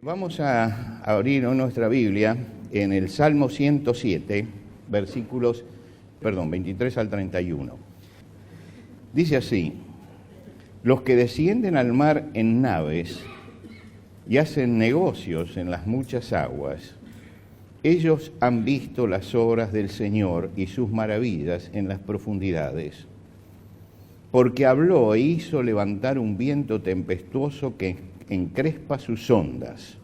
Vamos a abrir nuestra Biblia en el Salmo 107, versículos 23 al 31. Dice así: los que descienden al mar en naves y hacen negocios en las muchas aguas, ellos han visto las obras del Señor y sus maravillas en las profundidades. Porque habló e hizo levantar un viento tempestuoso que encrespa sus ondas.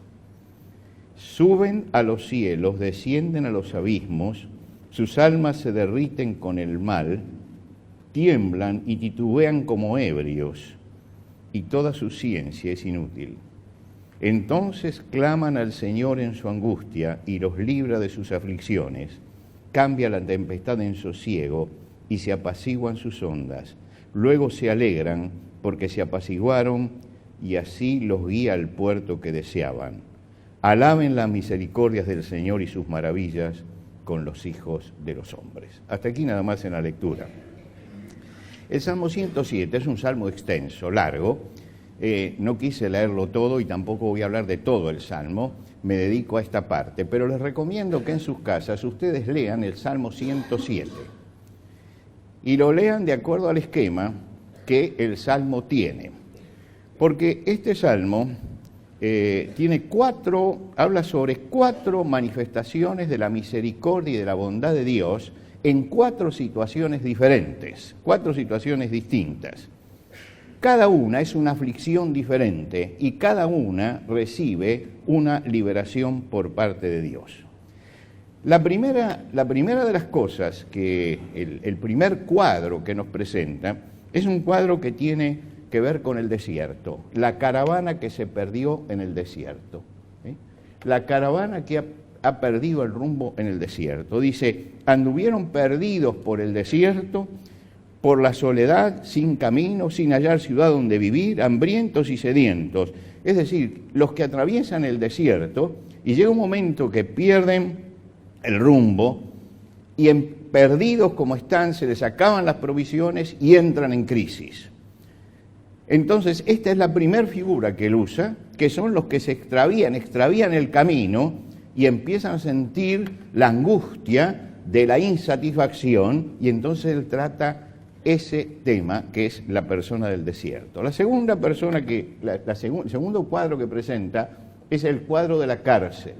Suben a los cielos, descienden a los abismos, sus almas se derriten con el mal, tiemblan y titubean como ebrios, y toda su ciencia es inútil. Entonces claman al Señor en su angustia y los libra de sus aflicciones. Cambia la tempestad en sosiego y se apaciguan sus ondas. Luego se alegran porque se apaciguaron y así los guía al puerto que deseaban. Alaben las misericordias del Señor y sus maravillas con los hijos de los hombres. Hasta aquí nada más en la lectura. El Salmo 107 es un salmo extenso, largo. No quise leerlo todo y tampoco voy a hablar de todo el salmo. Me dedico a esta parte, pero les recomiendo que en sus casas ustedes lean el Salmo 107 y lo lean de acuerdo al esquema que el salmo tiene. Porque este salmo habla sobre 4 manifestaciones de la misericordia y de la bondad de Dios en 4 situaciones diferentes, 4 situaciones distintas. Cada una es una aflicción diferente y cada una recibe una liberación por parte de Dios. La primera de las cosas que el primer cuadro que nos presenta es un cuadro que tiene que ver con el desierto, la caravana que se perdió en el desierto, ¿sí? La caravana que ha perdido el rumbo en el desierto. Dice, anduvieron perdidos por el desierto, por la soledad, sin camino, sin hallar ciudad donde vivir, hambrientos y sedientos. Es decir, los que atraviesan el desierto y llega un momento que pierden el rumbo y perdidos como están, se les acaban las provisiones y entran en crisis. Entonces, esta es la primera figura que él usa, que son los que se extravían el camino y empiezan a sentir la angustia de la insatisfacción, y entonces él trata ese tema que es la persona del desierto. La segunda persona el segundo cuadro que presenta es el cuadro de la cárcel.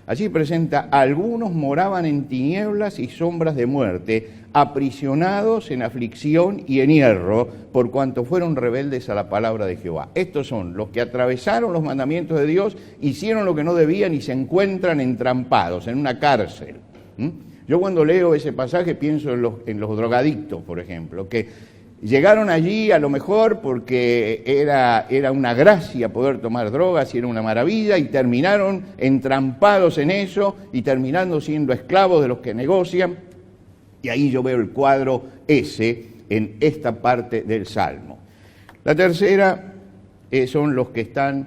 Allí presenta: algunos moraban en tinieblas y sombras de muerte, aprisionados en aflicción y en hierro, por cuanto fueron rebeldes a la palabra de Jehová. Estos son los que atravesaron los mandamientos de Dios, hicieron lo que no debían y se encuentran entrampados en una cárcel. Yo cuando leo ese pasaje pienso en los drogadictos, por ejemplo, que llegaron allí a lo mejor porque era una gracia poder tomar drogas y era una maravilla, y terminaron entrampados en eso y terminando siendo esclavos de los que negocian. Y ahí yo veo el cuadro ese en esta parte del Salmo. La tercera son los que están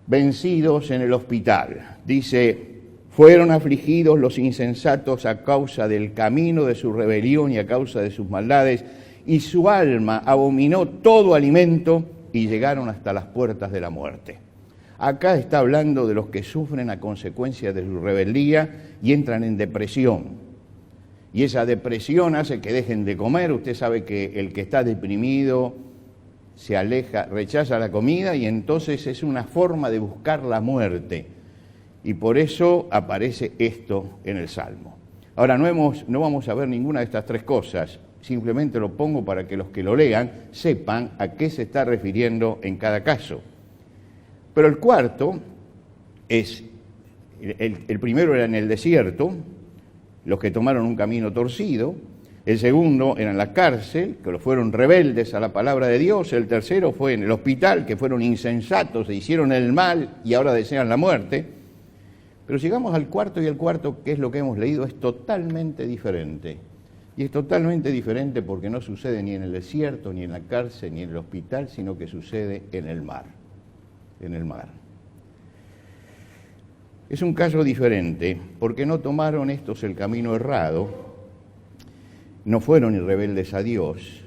vencidos en el hospital. Dice: fueron afligidos los insensatos a causa del camino de su rebelión y a causa de sus maldades, y su alma abominó todo alimento y llegaron hasta las puertas de la muerte. Acá está hablando de los que sufren a consecuencia de su rebeldía y entran en depresión. Y esa depresión hace que dejen de comer. Usted sabe que el que está deprimido se aleja, rechaza la comida, y entonces es una forma de buscar la muerte. Y por eso aparece esto en el Salmo. Ahora, no vamos a ver ninguna de estas 3 cosas, simplemente lo pongo para que los que lo lean sepan a qué se está refiriendo en cada caso. Pero el cuarto es, el primero era en el desierto, los que tomaron un camino torcido; el segundo era en la cárcel, que fueron rebeldes a la palabra de Dios; el tercero fue en el hospital, que fueron insensatos e hicieron el mal y ahora desean la muerte. Pero llegamos al cuarto, y el cuarto, que es lo que hemos leído, es totalmente diferente. Y es totalmente diferente porque no sucede ni en el desierto, ni en la cárcel, ni en el hospital, sino que sucede en el mar. En el mar. Es un caso diferente porque no tomaron estos el camino errado, no fueron rebeldes a Dios,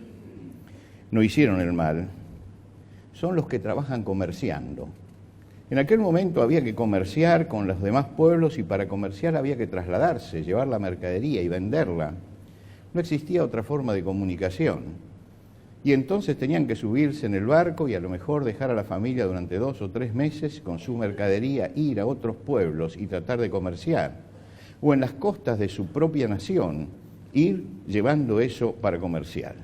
no hicieron el mal, son los que trabajan comerciando. En aquel momento había que comerciar con los demás pueblos y para comerciar había que trasladarse, llevar la mercadería y venderla. No existía otra forma de comunicación. Y entonces tenían que subirse en el barco y a lo mejor dejar a la familia durante 2 o 3 meses con su mercadería, ir a otros pueblos y tratar de comerciar. O en las costas de su propia nación, ir llevando eso para comerciar.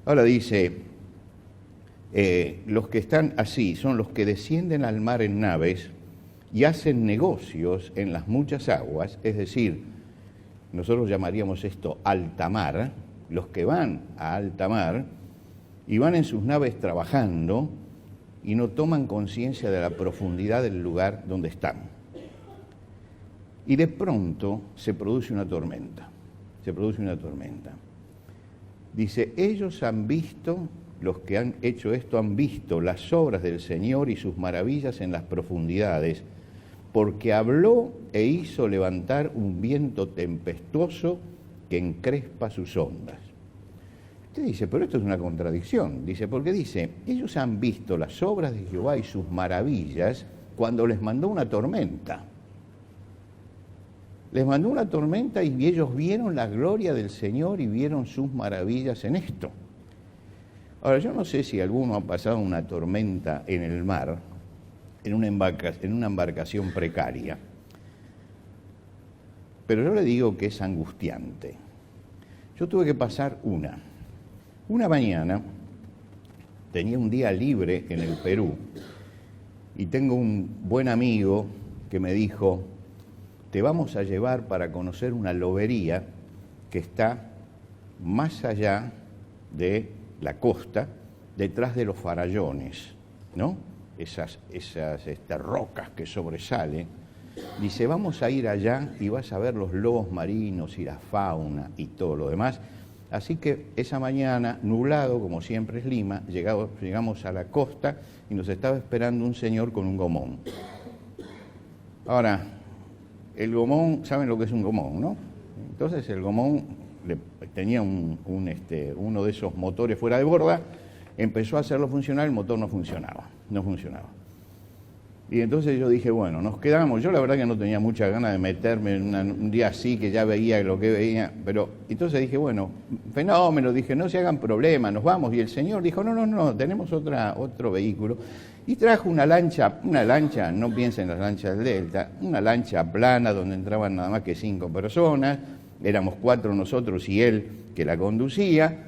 Ahora dice, los que están así son los que descienden al mar en naves y hacen negocios en las muchas aguas, es decir, nosotros llamaríamos esto alta mar, los que van a alta mar y van en sus naves trabajando y no toman conciencia de la profundidad del lugar donde están. Y de pronto se produce una tormenta, Dice, ellos han visto, los que han hecho esto han visto las obras del Señor y sus maravillas en las profundidades, porque habló e hizo levantar un viento tempestuoso que encrespa sus ondas. Usted dice, pero esto es una contradicción. Dice, porque dice, ellos han visto las obras de Jehová y sus maravillas cuando les mandó una tormenta. Les mandó una tormenta y ellos vieron la gloria del Señor y vieron sus maravillas en esto. Ahora, yo no sé si alguno ha pasado una tormenta en el mar, en una embarcación precaria, pero yo le digo que es angustiante. Yo tuve que pasar una mañana, tenía un día libre en el Perú, y tengo un buen amigo que me dijo, te vamos a llevar para conocer una lobería que está más allá de la costa, detrás de los farallones, ¿no? Esas rocas que sobresalen. Dice, vamos a ir allá y vas a ver los lobos marinos y la fauna y todo lo demás. Así que esa mañana, nublado, como siempre es Lima, llegamos a la costa y nos estaba esperando un señor con un gomón. Ahora, el gomón, ¿saben lo que es un gomón, no? Entonces el gomón tenía uno de esos motores fuera de borda, empezó a hacerlo funcionar, el motor no funcionaba. Y entonces yo dije, bueno, nos quedamos. Yo la verdad que no tenía muchas ganas de meterme en un día así, que ya veía lo que veía, pero entonces dije, bueno, fenómeno, dije, no se hagan problema, nos vamos. Y el señor dijo, no, tenemos otro vehículo. Y trajo una lancha, no piensen en las lanchas del Delta, una lancha plana donde entraban nada más que 5 personas, éramos 4 nosotros y él que la conducía,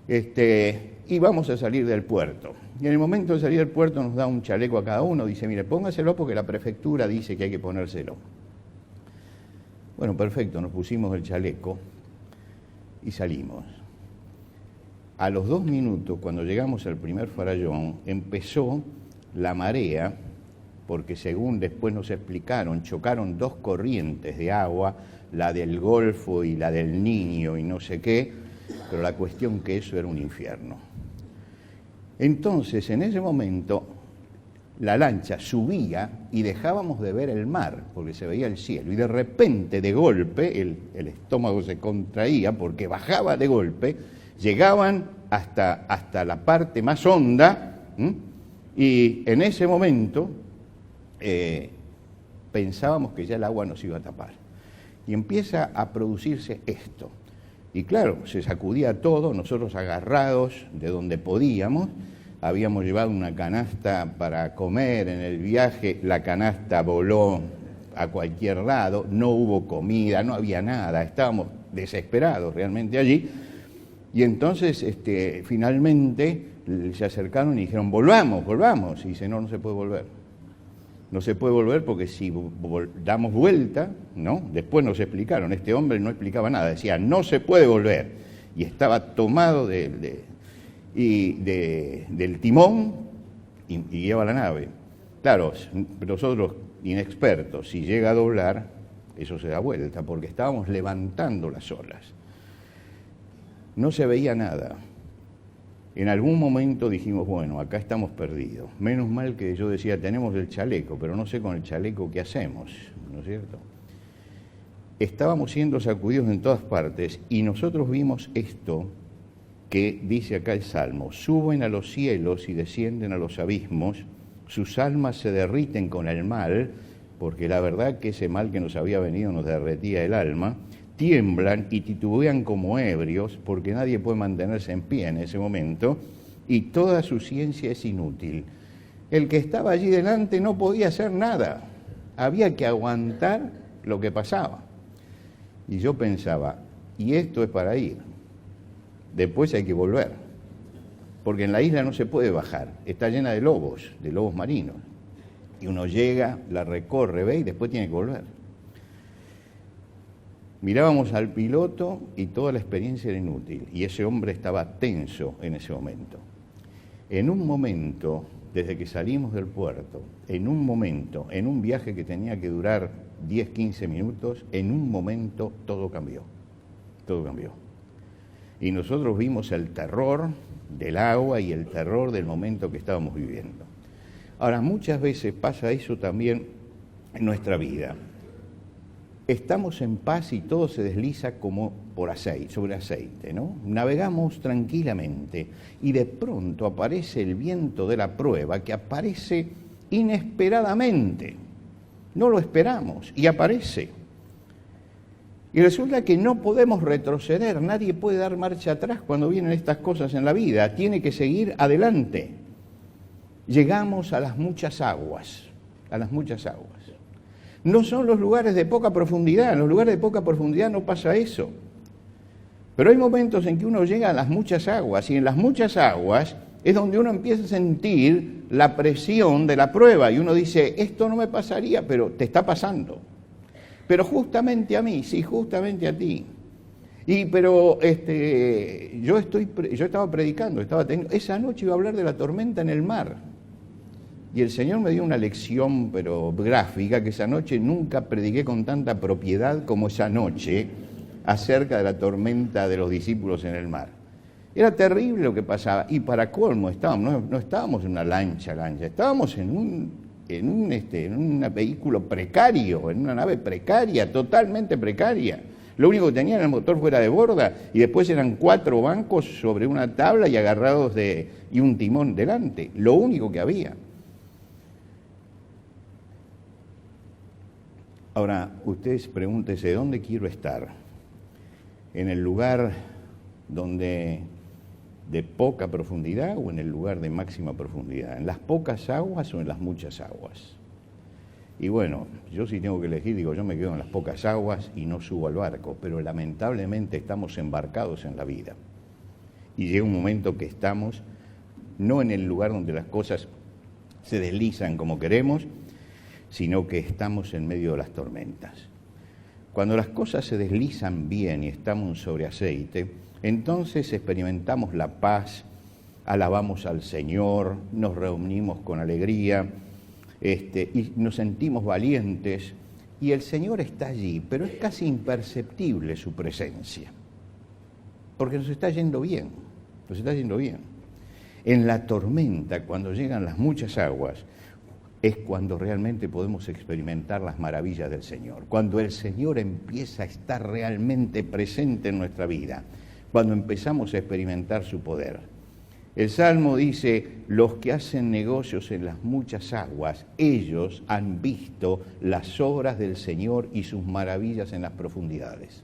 y vamos a salir del puerto. Y en el momento de salir del puerto nos da un chaleco a cada uno, dice, mire, póngaselo porque la prefectura dice que hay que ponérselo. Bueno, perfecto, nos pusimos el chaleco y salimos. A los 2 minutos, cuando llegamos al primer farallón, empezó la marea, porque según después nos explicaron, chocaron 2 corrientes de agua, la del Golfo y la del Niño y no sé qué, pero la cuestión que eso era un infierno. Entonces, en ese momento, la lancha subía y dejábamos de ver el mar, porque se veía el cielo, y de repente, de golpe, el estómago se contraía, porque bajaba de golpe, llegaban hasta la parte más honda, y en ese momento pensábamos que ya el agua nos iba a tapar. Y empieza a producirse esto. Y claro, se sacudía todo, nosotros agarrados de donde podíamos, habíamos llevado una canasta para comer en el viaje, la canasta voló a cualquier lado, no hubo comida, no había nada, estábamos desesperados realmente allí. Y entonces finalmente se acercaron y dijeron, volvamos. Y dice, no se puede volver. No se puede volver porque si damos vuelta, ¿no? Después nos explicaron, este hombre no explicaba nada, decía, no se puede volver. Y estaba tomado del timón y lleva la nave. Claro, nosotros inexpertos, si llega a doblar, eso se da vuelta, porque estábamos levantando las olas. No se veía nada. En algún momento dijimos, bueno, acá estamos perdidos. Menos mal que yo decía, tenemos el chaleco, pero no sé con el chaleco qué hacemos, ¿no es cierto? Estábamos siendo sacudidos en todas partes y nosotros vimos esto que dice acá el Salmo: suben a los cielos y descienden a los abismos, sus almas se derriten con el mal, porque la verdad que ese mal que nos había venido nos derretía el alma, tiemblan y titubean como ebrios, porque nadie puede mantenerse en pie en ese momento, y toda su ciencia es inútil. El que estaba allí delante no podía hacer nada, había que aguantar lo que pasaba. Y yo pensaba, y esto es para ir, después hay que volver, porque en la isla no se puede bajar, está llena de lobos marinos, y uno llega, la recorre, ve y después tiene que volver. Mirábamos al piloto y toda la experiencia era inútil, y ese hombre estaba tenso en ese momento. En un momento, desde que salimos del puerto, en un momento, en un viaje que tenía que durar 10, 15 minutos, en un momento todo cambió. Y nosotros vimos el terror del agua y el terror del momento que estábamos viviendo. Ahora, muchas veces pasa eso también en nuestra vida. Estamos en paz y todo se desliza como por aceite, sobre aceite, ¿no? Navegamos tranquilamente y de pronto aparece el viento de la prueba, que aparece inesperadamente. No lo esperamos y aparece. Y resulta que no podemos retroceder, nadie puede dar marcha atrás cuando vienen estas cosas en la vida, tiene que seguir adelante. Llegamos a las muchas aguas, No son los lugares de poca profundidad, en los lugares de poca profundidad no pasa eso. Pero hay momentos en que uno llega a las muchas aguas, y en las muchas aguas es donde uno empieza a sentir la presión de la prueba, y uno dice, esto no me pasaría, pero te está pasando. Pero justamente a mí, sí, justamente a ti. Pero yo estaba predicando, esa noche iba a hablar de la tormenta en el mar. Y el Señor me dio una lección, pero gráfica, que esa noche nunca prediqué con tanta propiedad como esa noche acerca de la tormenta de los discípulos en el mar. Era terrible lo que pasaba, y para colmo no estábamos en una lancha, estábamos en un vehículo precario, en una nave precaria, totalmente precaria. Lo único que tenía era el motor fuera de borda, y después eran 4 bancos sobre una tabla y agarrados y un timón delante, lo único que había. Ahora, ustedes pregúntense, ¿dónde quiero estar? ¿En el lugar de poca profundidad o en el lugar de máxima profundidad? ¿En las pocas aguas o en las muchas aguas? Y bueno, yo sí tengo que elegir, digo, yo me quedo en las pocas aguas y no subo al barco, pero lamentablemente estamos embarcados en la vida. Y llega un momento que estamos no en el lugar donde las cosas se deslizan como queremos, sino que estamos en medio de las tormentas. Cuando las cosas se deslizan bien y estamos sobre aceite, entonces experimentamos la paz, alabamos al Señor, nos reunimos con alegría, y nos sentimos valientes, y el Señor está allí, pero es casi imperceptible su presencia, porque nos está yendo bien. En la tormenta, cuando llegan las muchas aguas, es cuando realmente podemos experimentar las maravillas del Señor, cuando el Señor empieza a estar realmente presente en nuestra vida, cuando empezamos a experimentar su poder. El Salmo dice, los que hacen negocios en las muchas aguas, ellos han visto las obras del Señor y sus maravillas en las profundidades.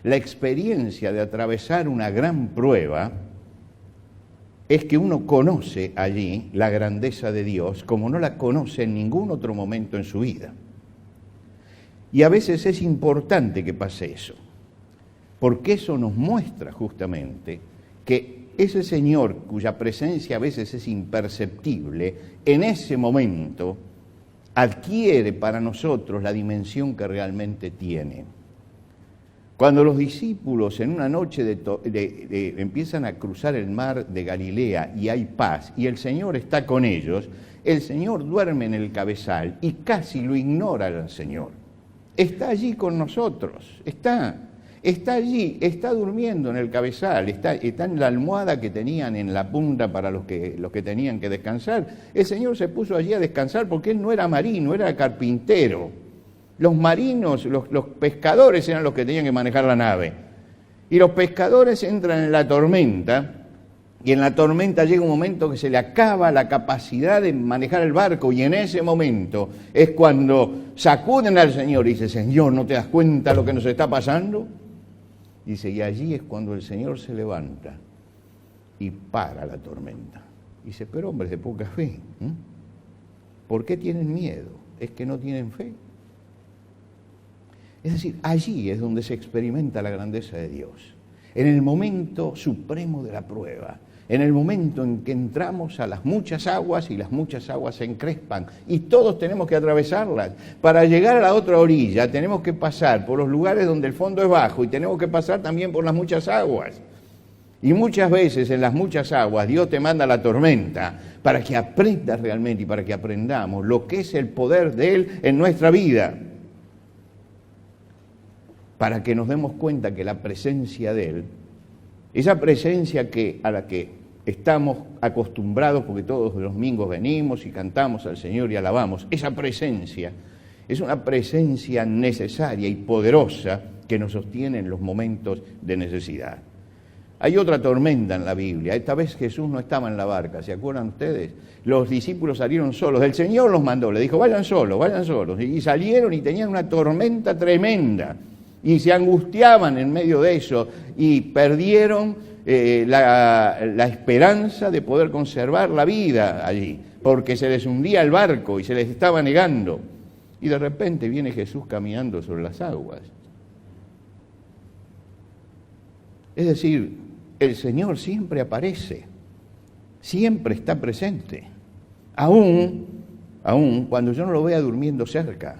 La experiencia de atravesar una gran prueba es que uno conoce allí la grandeza de Dios como no la conoce en ningún otro momento en su vida. Y a veces es importante que pase eso, porque eso nos muestra justamente que ese Señor, cuya presencia a veces es imperceptible, en ese momento adquiere para nosotros la dimensión que realmente tiene. Cuando los discípulos en una noche empiezan a cruzar el mar de Galilea y hay paz, y el Señor está con ellos, el Señor duerme en el cabezal y casi lo ignora el Señor. Está allí con nosotros, está allí, está durmiendo en el cabezal, está en la almohada que tenían en la punta para los que tenían que descansar. El Señor se puso allí a descansar porque Él no era marino, era carpintero. Los marinos, los pescadores eran los que tenían que manejar la nave. Y los pescadores entran en la tormenta Y en la tormenta llega un momento que se le acaba la capacidad de manejar el barco, y en ese momento es cuando sacuden al Señor y dice: Señor, ¿no te das cuenta lo que nos está pasando? Dice, y allí es cuando el Señor se levanta y para la tormenta. Dice, pero hombres de poca fe, ¿por qué tienen miedo? ¿Es que no tienen fe? Es decir, allí es donde se experimenta la grandeza de Dios, en el momento supremo de la prueba, en el momento en que entramos a las muchas aguas y las muchas aguas se encrespan y todos tenemos que atravesarlas. Para llegar a la otra orilla tenemos que pasar por los lugares donde el fondo es bajo y tenemos que pasar también por las muchas aguas. Y muchas veces en las muchas aguas Dios te manda la tormenta para que aprendas realmente y para que aprendamos lo que es el poder de Él en nuestra vida. Para que nos demos cuenta que la presencia de Él, esa presencia a la que estamos acostumbrados, porque todos los domingos venimos y cantamos al Señor y alabamos, esa presencia es una presencia necesaria y poderosa que nos sostiene en los momentos de necesidad. Hay otra tormenta en la Biblia. Esta vez Jesús no estaba en la barca, ¿se acuerdan ustedes? Los discípulos salieron solos, el Señor los mandó, le dijo, vayan solos, y salieron y tenían una tormenta tremenda, y se angustiaban en medio de eso, y perdieron la esperanza de poder conservar la vida allí, porque se les hundía el barco y se les estaba negando, y de repente viene Jesús caminando sobre las aguas. Es decir, el Señor siempre aparece, siempre está presente, aún cuando yo no lo vea durmiendo cerca.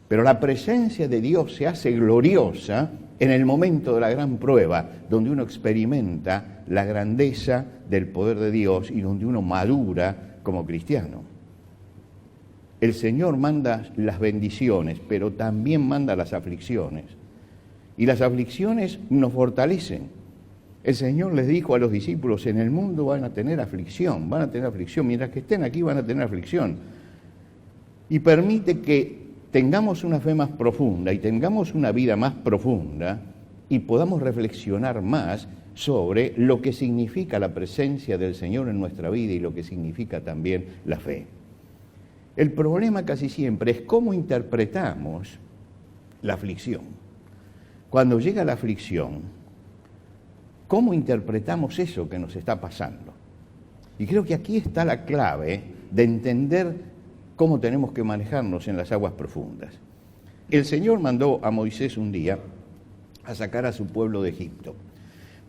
Pero la presencia de Dios se hace gloriosa en el momento de la gran prueba, donde uno experimenta la grandeza del poder de Dios y donde uno madura como cristiano. El Señor manda las bendiciones, pero también manda las aflicciones. Y las aflicciones nos fortalecen. El Señor les dijo a los discípulos, en el mundo van a tener aflicción, mientras que estén aquí van a tener aflicción. Y permite que tengamos una fe más profunda y tengamos una vida más profunda y podamos reflexionar más sobre lo que significa la presencia del Señor en nuestra vida y lo que significa también la fe. El problema casi siempre es cómo interpretamos la aflicción. Cuando llega la aflicción, ¿cómo interpretamos eso que nos está pasando? Y creo que aquí está la clave de entender cómo tenemos que manejarnos en las aguas profundas. El Señor mandó a Moisés un día a sacar a su pueblo de Egipto.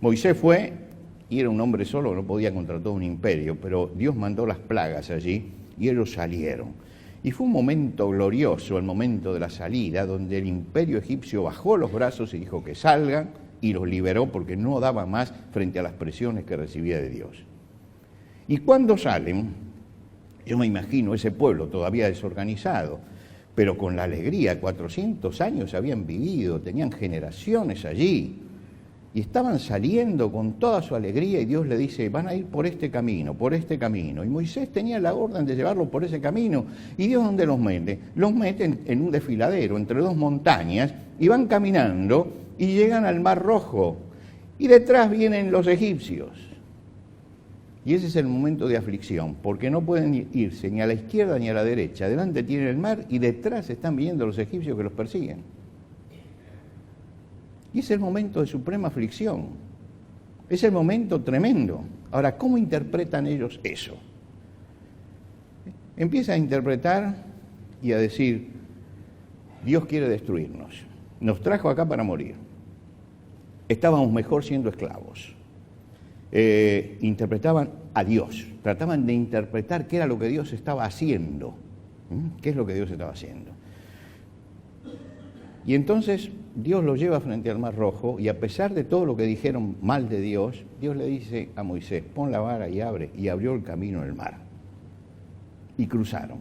Moisés fue, y era un hombre solo, no podía contra todo un imperio, pero Dios mandó las plagas allí y ellos salieron. Y fue un momento glorioso, el momento de la salida, donde el imperio egipcio bajó los brazos y dijo que salgan, y los liberó porque no daba más frente a las presiones que recibía de Dios. Y cuando salen, yo me imagino ese pueblo todavía desorganizado, pero con la alegría, 400 años habían vivido, tenían generaciones allí, y estaban saliendo con toda su alegría, y Dios le dice, van a ir por este camino, y Moisés tenía la orden de llevarlo por ese camino, y Dios ¿dónde los mete? Los mete en un desfiladero, entre dos montañas, y van caminando, y llegan al Mar Rojo, y detrás vienen los egipcios. Y ese es el momento de aflicción, porque no pueden irse ni a la izquierda ni a la derecha. Delante tienen el mar y detrás están viendo los egipcios que los persiguen. Y es el momento de suprema aflicción. Es el momento tremendo. Ahora, ¿cómo interpretan ellos eso? Empieza a interpretar y a decir, Dios quiere destruirnos. Nos trajo acá para morir. Estábamos mejor siendo esclavos. Interpretaban a Dios. Trataban de interpretar qué era lo que Dios estaba haciendo. ¿Qué es lo que Dios estaba haciendo? Y entonces Dios los lleva frente al Mar Rojo y a pesar de todo lo que dijeron mal de Dios, Dios le dice a Moisés, pon la vara y abre. Y abrió el camino en el mar. Y cruzaron.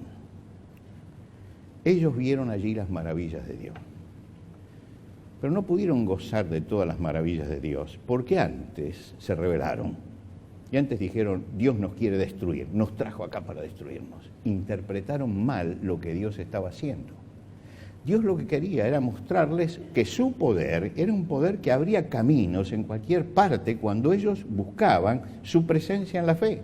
Ellos vieron allí las maravillas de Dios. Pero no pudieron gozar de todas las maravillas de Dios, porque antes se rebelaron. Y antes dijeron, Dios nos quiere destruir, nos trajo acá para destruirnos. Interpretaron mal lo que Dios estaba haciendo. Dios lo que quería era mostrarles que su poder era un poder que abría caminos en cualquier parte cuando ellos buscaban su presencia en la fe.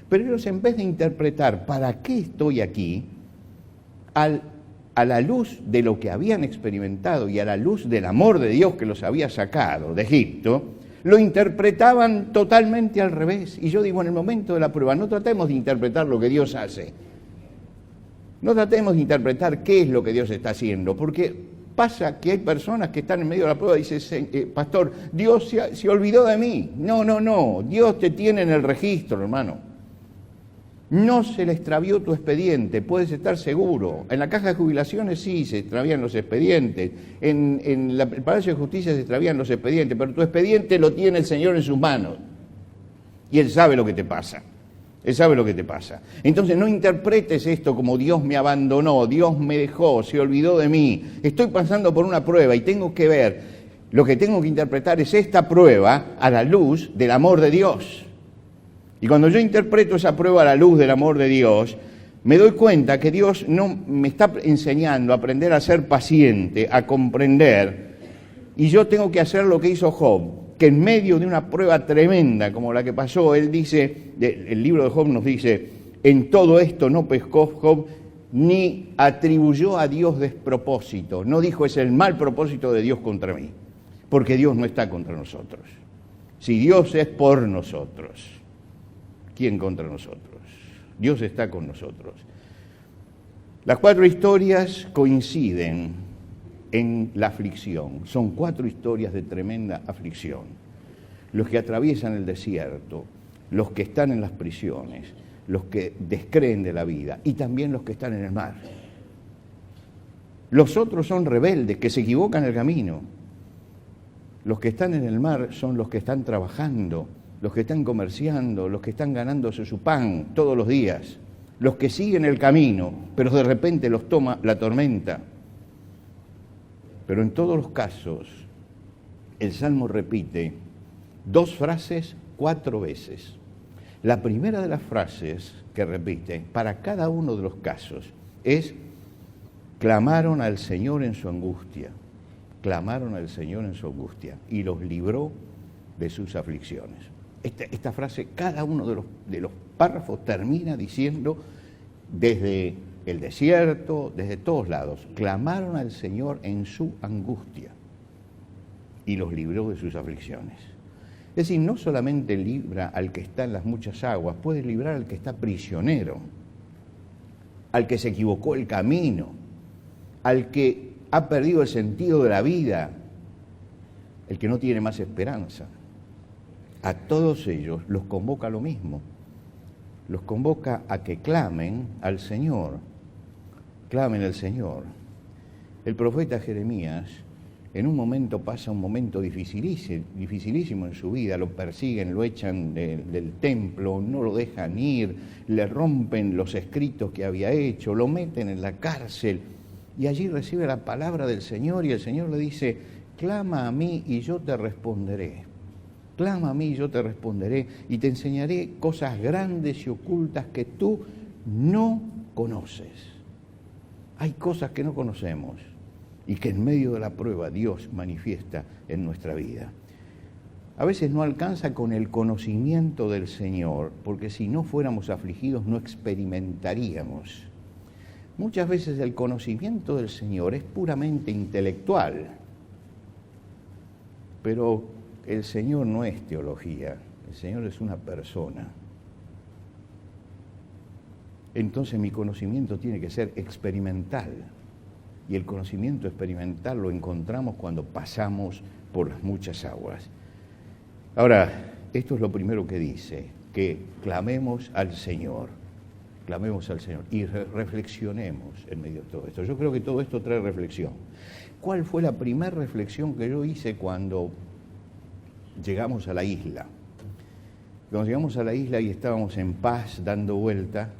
Pero ellos, en vez de interpretar ¿para qué estoy aquí?, a la luz de lo que habían experimentado y a la luz del amor de Dios que los había sacado de Egipto, lo interpretaban totalmente al revés. Y yo digo, en el momento de la prueba, no tratemos de interpretar lo que Dios hace. No tratemos de interpretar qué es lo que Dios está haciendo, porque pasa que hay personas que están en medio de la prueba y dicen, pastor, Dios se olvidó de mí. No, Dios te tiene en el registro, hermano. No se le extravió tu expediente, puedes estar seguro. En la caja de jubilaciones sí se extravían los expedientes, en el Palacio de Justicia se extravían los expedientes, pero tu expediente lo tiene el Señor en sus manos. Y Él sabe lo que te pasa. Él sabe lo que te pasa. Entonces no interpretes esto como Dios me abandonó, Dios me dejó, se olvidó de mí. Estoy pasando por una prueba y tengo que ver, lo que tengo que interpretar es esta prueba a la luz del amor de Dios. Y cuando yo interpreto esa prueba a la luz del amor de Dios, me doy cuenta que Dios no me está enseñando a aprender a ser paciente, a comprender, y yo tengo que hacer lo que hizo Job, que en medio de una prueba tremenda como la que pasó, él dice, el libro de Job nos dice, en todo esto no pescó Job ni atribuyó a Dios despropósito, no dijo es el mal propósito de Dios contra mí, porque Dios no está contra nosotros. Si Dios es por nosotros, ¿quién contra nosotros? Dios está con nosotros. Las 4 historias coinciden en la aflicción. Son 4 historias de tremenda aflicción. Los que atraviesan el desierto, los que están en las prisiones, los que descreen de la vida y también los que están en el mar. Los otros son rebeldes, que se equivocan el camino. Los que están en el mar son los que están trabajando, los que están comerciando, los que están ganándose su pan todos los días, los que siguen el camino, pero de repente los toma la tormenta. Pero en todos los casos, el Salmo repite 2 frases 4 veces. La primera de las frases que repite, para cada uno de los casos, es clamaron al Señor en su angustia, clamaron al Señor en su angustia, y los libró de sus aflicciones. Esta frase, cada uno de los párrafos termina diciendo, desde el desierto, desde todos lados, clamaron al Señor en su angustia y los libró de sus aflicciones. Es decir, no solamente libra al que está en las muchas aguas, puede librar al que está prisionero, al que se equivocó el camino, al que ha perdido el sentido de la vida, el que no tiene más esperanza. A todos ellos los convoca lo mismo, los convoca a que clamen al Señor. Clamen al Señor. El profeta Jeremías en un momento pasa un momento dificilísimo en su vida, lo persiguen, lo echan del templo, no lo dejan ir, le rompen los escritos que había hecho, lo meten en la cárcel y allí recibe la palabra del Señor y el Señor le dice, clama a mí y yo te responderé. Clama a mí y yo te responderé y te enseñaré cosas grandes y ocultas que tú no conoces. Hay cosas que no conocemos y que en medio de la prueba Dios manifiesta en nuestra vida. A veces no alcanza con el conocimiento del Señor, porque si no fuéramos afligidos no experimentaríamos. Muchas veces el conocimiento del Señor es puramente intelectual, pero el Señor no es teología, el Señor es una persona. Entonces mi conocimiento tiene que ser experimental. Y el conocimiento experimental lo encontramos cuando pasamos por las muchas aguas. Ahora, esto es lo primero que dice, que clamemos al Señor y reflexionemos en medio de todo esto. Yo creo que todo esto trae reflexión. ¿Cuál fue la primera reflexión que yo hice cuando llegamos a la isla? Cuando llegamos a la isla y estábamos en paz dando vuelta,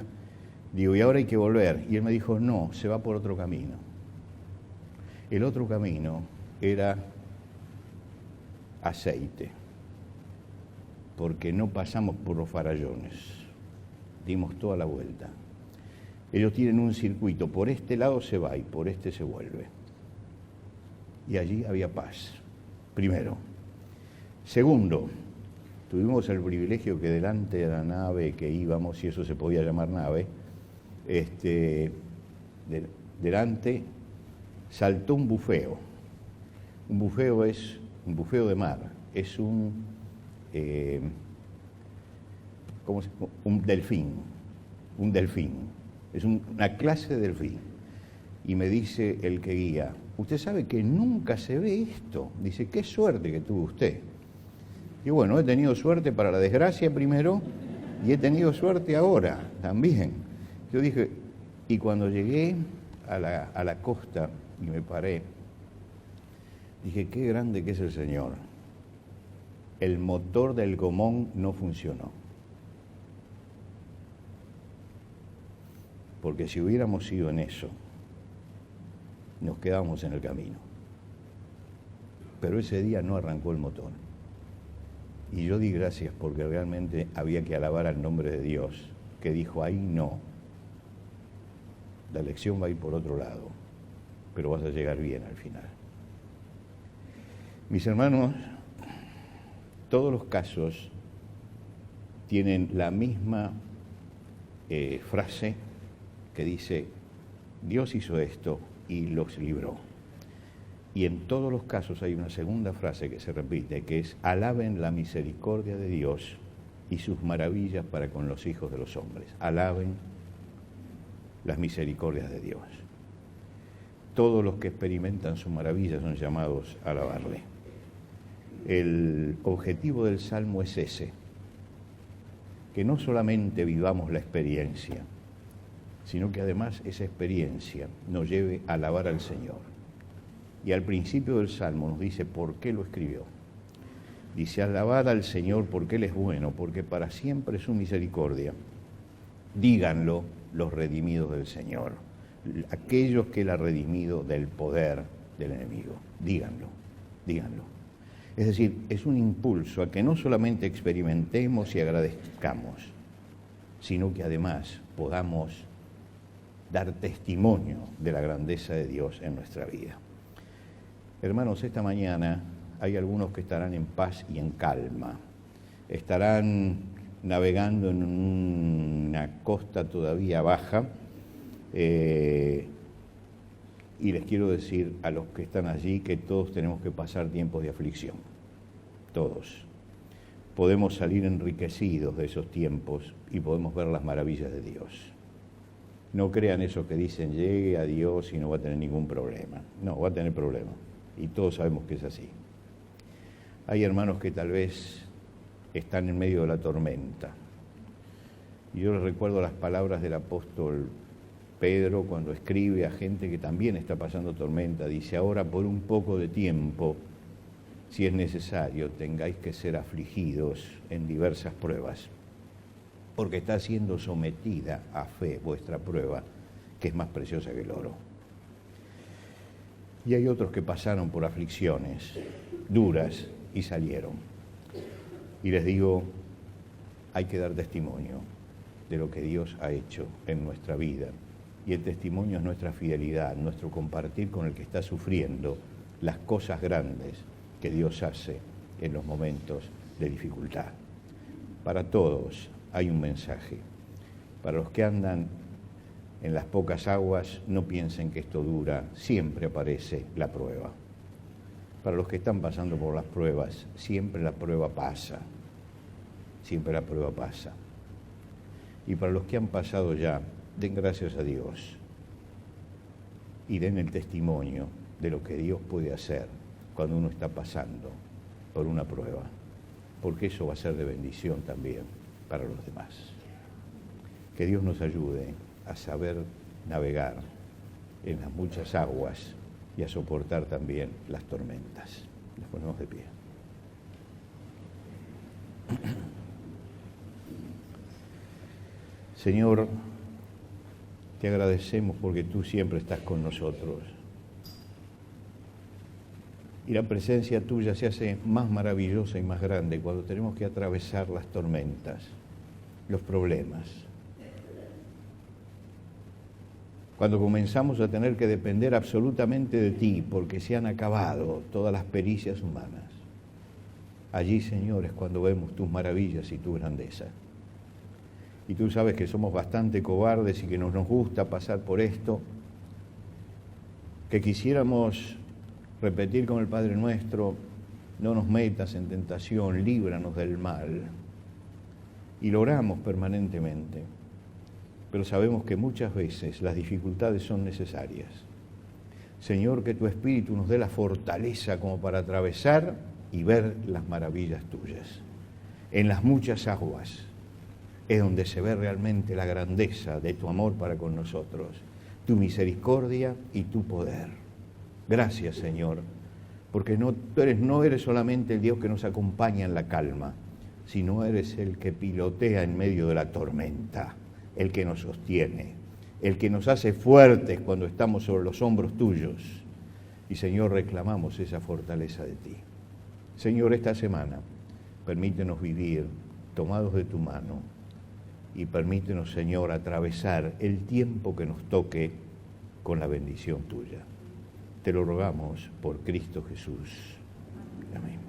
digo, y ahora hay que volver. Y él me dijo, no, se va por otro camino. El otro camino era aceite, porque no pasamos por los farallones, dimos toda la vuelta. Ellos tienen un circuito, por este lado se va y por este se vuelve. Y allí había paz, primero. Segundo, tuvimos el privilegio que delante de la nave que íbamos, si eso se podía llamar nave, delante saltó un bufeo. Un bufeo es un bufeo de mar, es un delfín, es una clase de delfín. Y me dice el que guía, usted sabe que nunca se ve esto. Dice, qué suerte que tuvo usted. Y bueno, he tenido suerte para la desgracia primero y he tenido suerte ahora también. Yo dije, y cuando llegué a la costa y me paré, dije, qué grande que es el Señor. El motor del Gomón no funcionó. Porque si hubiéramos ido en eso, nos quedamos en el camino. Pero ese día no arrancó el motor. Y yo di gracias porque realmente había que alabar al nombre de Dios, que dijo, ahí no. La lección va a ir por otro lado, pero vas a llegar bien al final. Mis hermanos, todos los casos tienen la misma frase que dice, Dios hizo esto y los libró. Y en todos los casos hay una segunda frase que se repite, que es, alaben la misericordia de Dios y sus maravillas para con los hijos de los hombres. Alaben las misericordias de Dios. Todos los que experimentan su maravilla son llamados a alabarle. El objetivo del Salmo es ese, que no solamente vivamos la experiencia, sino que además esa experiencia nos lleve a alabar al Señor. Y al principio del Salmo nos dice por qué lo escribió. Dice, alabad al Señor porque Él es bueno, porque para siempre es su misericordia. Díganlo los redimidos del Señor, aquellos que Él ha redimido del poder del enemigo. Díganlo, díganlo. Es decir, es un impulso a que no solamente experimentemos y agradezcamos, sino que además podamos dar testimonio de la grandeza de Dios en nuestra vida. Hermanos, esta mañana hay algunos que estarán en paz y en calma, estarán navegando en una costa todavía baja, y les quiero decir a los que están allí que todos tenemos que pasar tiempos de aflicción, todos. Podemos salir enriquecidos de esos tiempos y podemos ver las maravillas de Dios. No crean eso que dicen, llegue a Dios y no va a tener ningún problema. No, va a tener problemas. Y todos sabemos que es así. Hay hermanos que tal vez están en medio de la tormenta. Y yo les recuerdo las palabras del apóstol Pedro cuando escribe a gente que también está pasando tormenta. Dice, ahora por un poco de tiempo, si es necesario, tengáis que ser afligidos en diversas pruebas, porque está siendo sometida a fe vuestra prueba, que es más preciosa que el oro. Y hay otros que pasaron por aflicciones duras y salieron. Y les digo, hay que dar testimonio de lo que Dios ha hecho en nuestra vida. Y el testimonio es nuestra fidelidad, nuestro compartir con el que está sufriendo las cosas grandes que Dios hace en los momentos de dificultad. Para todos hay un mensaje. Para los que andan en las pocas aguas, no piensen que esto dura, siempre aparece la prueba. Para los que están pasando por las pruebas, siempre la prueba pasa. Siempre la prueba pasa. Y para los que han pasado ya, den gracias a Dios y den el testimonio de lo que Dios puede hacer cuando uno está pasando por una prueba, porque eso va a ser de bendición también para los demás. Que Dios nos ayude a saber navegar en las muchas aguas y a soportar también las tormentas. Nos ponemos de pie. Señor, te agradecemos porque tú siempre estás con nosotros. Y la presencia tuya se hace más maravillosa y más grande cuando tenemos que atravesar las tormentas, los problemas. cuando comenzamos a tener que depender absolutamente de ti, porque se han acabado todas las pericias humanas. Allí, Señor, es cuando vemos tus maravillas y tu grandeza. Y tú sabes que somos bastante cobardes y que no nos gusta pasar por esto, que quisiéramos repetir con el Padre Nuestro: no nos metas en tentación, líbranos del mal. Y lo oramos permanentemente, pero sabemos que muchas veces las dificultades son necesarias. Señor, que tu Espíritu nos dé la fortaleza como para atravesar y ver las maravillas tuyas. En las muchas aguas es donde se ve realmente la grandeza de tu amor para con nosotros, tu misericordia y tu poder. Gracias, Señor, porque no eres solamente el Dios que nos acompaña en la calma, sino eres el que pilotea en medio de la tormenta, el que nos sostiene, el que nos hace fuertes cuando estamos sobre los hombros tuyos. Y, Señor, reclamamos esa fortaleza de ti. Señor, esta semana permítenos vivir tomados de tu mano y permítenos, Señor, atravesar el tiempo que nos toque con la bendición tuya. Te lo rogamos por Cristo Jesús. Amén.